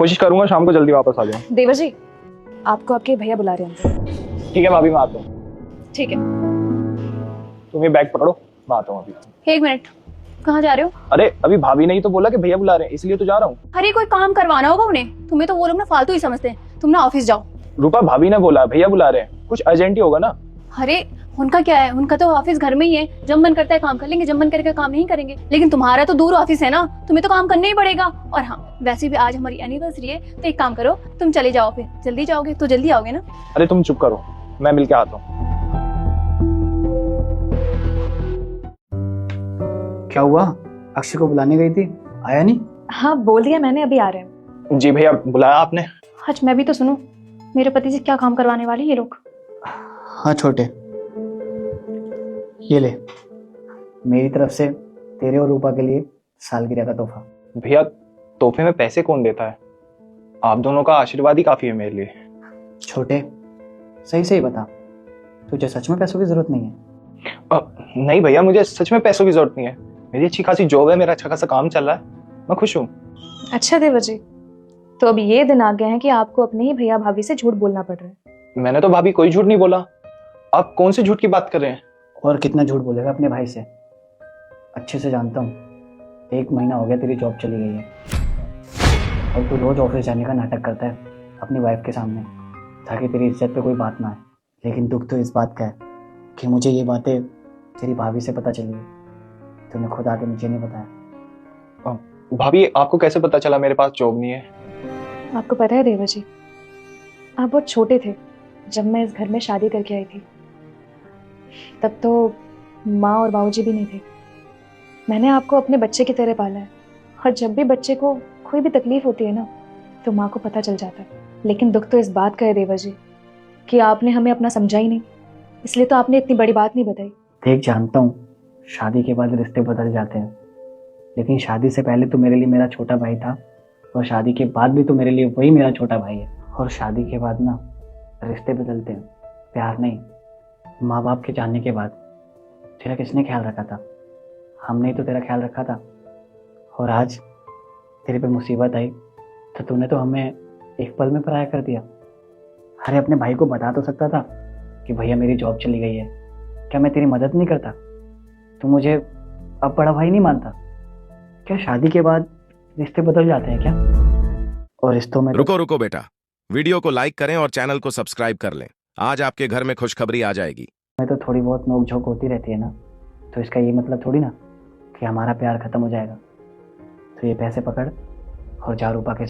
कोशिश करूंगा शाम को जल्दी वापस आ जाऊं। देवर जी, आपको आपके भैया बुला रहे हैं। ठीक है भाभी, मैं आता हूँ। ठीक है। तुम ये बैग पकड़ो, मैं आता हूँ अभी। 1 मिनट, कहाँ जा रहे हो? अरे अभी भाभी ने ही तो बोला कि भैया बुला रहे हैं, इसलिए तो जा रहा हूँ। अरे कोई काम करवाना होगा उन्हें, तुम्हें तो वो लोग ना फालतू ही समझते हैं। तुम ना ऑफिस जाओ। रूपा भाभी ने बोला भैया बुला रहे हैं, कुछ अर्जेंट ही होगा ना। अरे उनका क्या है, उनका तो ऑफिस घर में ही है। जब मन करता है काम कर लेंगे, जब मन करके काम नहीं करेंगे। लेकिन तुम्हारा तो दूर ऑफिस है ना, तुम्हें तो काम करना ही पड़ेगा। और हाँ, वैसे भी आज हमारी एनिवर्सरी है, तो एक काम करो, तुम चले जाओ। फिर जल्दी जाओगे तो जल्दी आओगे ना। अरे तुम चुप करो, मैं मिलके आता हूँ। क्या हुआ? अक्षय को बुलाने गई थी, आया नहीं? हाँ बोल दिया मैंने, अभी आ रहे हैं। जी भैया, बुलाया आपने? आज मैं भी तो सुनूं, मेरे पति से क्या काम करवाने वाले ये लोग। हाँ छोटे, ये ले मेरी तरफ से तेरे और रूपा के लिए सालगिरह का तोहफा। भैया तोहफे में पैसे कौन देता है, आप दोनों का आशीर्वाद ही काफी है मेरे लिए। छोटे सही सही बता, तुझे सच में पैसों की जरूरत नहीं है? नहीं भैया, मुझे सच में पैसों की जरूरत नहीं है। मेरी अच्छी खासी जॉब है, मेरा अच्छा खासा काम चल रहा है, मैं खुश हूँ। अच्छा देवर जी, तो अब ये दिन आ गए हैं कि आपको अपने ही भैया भाभी से झूठ बोलना पड़ रहा है। मैंने तो भाभी कोई झूठ नहीं बोला, आप कौन से झूठ की बात कर रहे हैं? और कितना झूठ बोलेगा अपने भाई से, अच्छे से जानता हूँ। 1 महीना हो गया तेरी जॉब चली गई है और तू रोज ऑफिस जाने का नाटक करता है अपनी वाइफ के सामने, ताकि तेरी इज्जत पे कोई बात ना आए। लेकिन दुख तो इस बात का है कि मुझे ये बातें तेरी भाभी से पता चली है, तूने खुद आके मुझे नहीं बताया। भाभी आपको कैसे पता चला मेरे पास जॉब नहीं है? आपको पता है देवर जी, आप बहुत छोटे थे जब मैं इस घर में शादी करके आई थी। तब तो माँ और बाबूजी भी नहीं थे। मैंने आपको अपने बच्चे की तरह पाला है, और जब भी बच्चे को कोई भी तकलीफ होती है ना, तो माँ को पता चल जाता है। लेकिन दुख तो इस बात का है देवर जी कि आपने हमें अपना समझा ही नहीं, इसलिए तो आपने इतनी बड़ी बात नहीं बताई। देख, जानता हूँ शादी के बाद रिश्ते बदल जाते हैं, लेकिन शादी से पहले तो मेरे लिए मेरा छोटा भाई था, और शादी के बाद भी तो मेरे लिए वही मेरा छोटा भाई है। और शादी के बाद ना रिश्ते बदलते हैं, प्यार नहीं। माँ बाप के जानने के बाद तेरा किसने ख्याल रखा था? हमने ही तो तेरा ख्याल रखा था। और आज तेरे पे मुसीबत आई तो तूने तो हमें एक पल में पराया कर दिया। अरे अपने भाई को बता तो सकता था कि भैया मेरी जॉब चली गई है, क्या मैं तेरी मदद नहीं करता? तू मुझे अब बड़ा भाई नहीं मानता क्या? शादी के बाद रिश्ते बदल जाते हैं क्या? और रिश्तों में रुको बेटा, वीडियो को लाइक करें और चैनल को सब्सक्राइब कर लें। आज आपके घर में खुशखबरी आ जाएगी। में तो थोड़ी बहुत नोक झोंक होती रहती है ना, तो इसका ये मतलब थोड़ी ना कि हमारा प्यार खत्म हो जाएगा। तो ये पैसे पकड़ और जा रूपा के